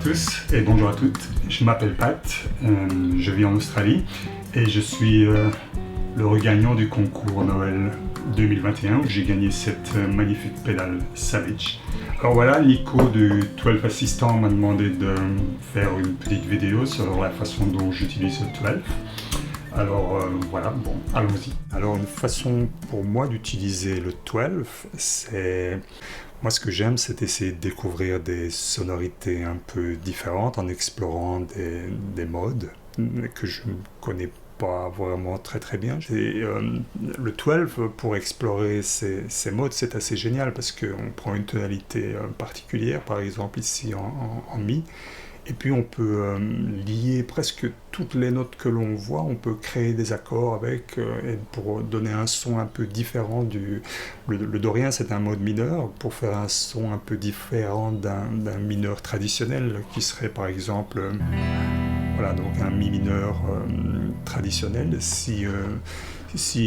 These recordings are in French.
tous et bonjour à toutes. Je m'appelle Pat, je vis en Australie et je suis le regagnant du concours Noël 2021 où j'ai gagné cette magnifique pédale Savage. Alors voilà, Nico de 12 Assistant m'a demandé de faire une petite vidéo sur la façon dont j'utilise le 12. Alors voilà, bon, allons-y. Alors une façon pour moi d'utiliser le 12, c'est... Moi ce que j'aime, c'est essayer de découvrir des sonorités un peu différentes en explorant des modes que je ne connais pas vraiment très bien. Et, le 12, pour explorer ces modes, c'est assez génial parce qu'on prend une tonalité particulière, par exemple ici en Mi, et puis on peut lier presque toutes les notes que l'on voit, on peut créer des accords avec, et pour donner un son un peu différent le dorien c'est un mode mineur, pour faire un son un peu différent d'un mineur traditionnel, qui serait par exemple, voilà, donc un mi mineur traditionnel. Si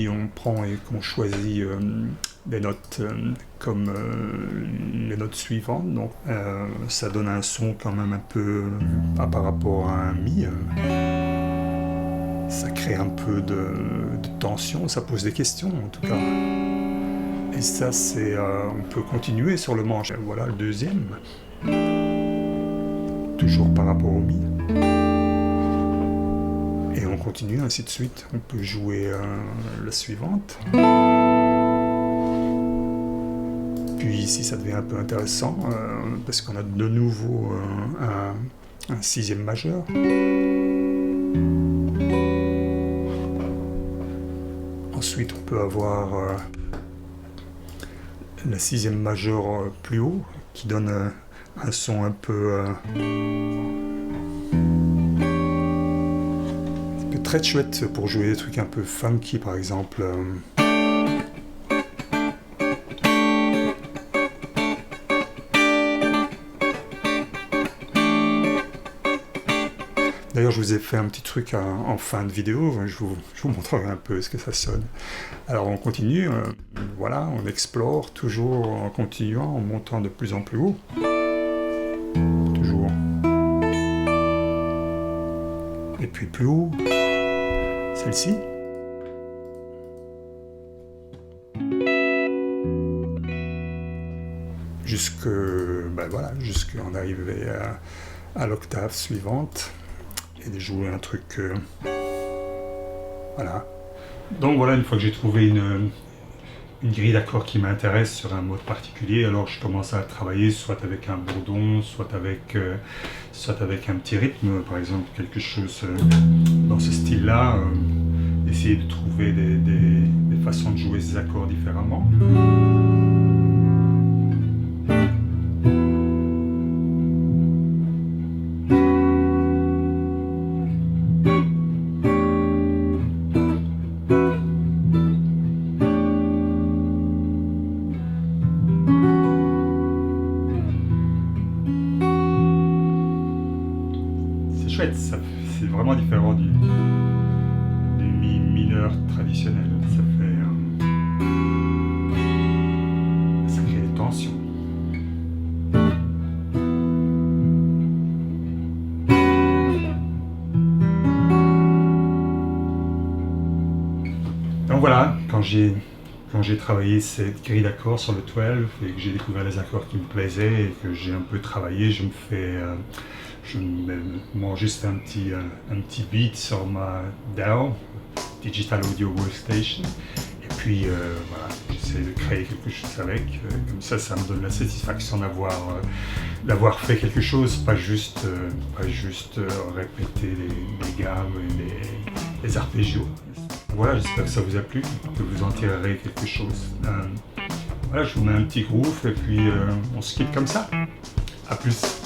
on prend et qu'on choisit des notes comme les notes suivantes, donc ça donne un son quand même un peu par rapport à un mi, ça crée un peu de tension, ça pose des questions en tout cas. Et ça c'est, on peut continuer sur le manche. Voilà le deuxième, toujours par rapport au mi. Et on continue ainsi de suite. On peut jouer la suivante. Puis ici ça devient un peu intéressant parce qu'on a de nouveau un sixième majeur. Ensuite on peut avoir la sixième majeure plus haut qui donne un son un peu très chouette pour jouer des trucs un peu funky par exemple. D'ailleurs je vous ai fait un petit truc en fin de vidéo, je vous montrerai un peu ce que ça sonne. Alors on continue, voilà, on explore toujours en continuant, en montant de plus en plus haut. Toujours. Et puis plus haut. Celle-ci. Jusqu'en arriver à l'octave suivante et de jouer un truc. Voilà. Donc voilà, une fois que j'ai trouvé une grille d'accords qui m'intéresse sur un mode particulier, alors je commence à travailler soit avec un bourdon, soit avec un petit rythme, par exemple quelque chose dans ce style-là, essayer de trouver des façons de jouer ces accords différemment. C'est vraiment différent du mi mineur traditionnel. Ça crée des tensions. Donc voilà, quand j'ai travaillé cette grille d'accords sur le 12 et que j'ai découvert les accords qui me plaisaient et que j'ai un peu travaillé, je m'enregistre un petit beat sur ma DAW, Digital Audio Workstation, et puis voilà, j'essaie de créer quelque chose avec, comme ça me donne la satisfaction d'avoir fait quelque chose, pas juste répéter les gammes et les arpégios. Voilà, j'espère que ça vous a plu, que vous en tirerez quelque chose. Voilà, je vous mets un petit groove et puis on se quitte comme ça. A plus.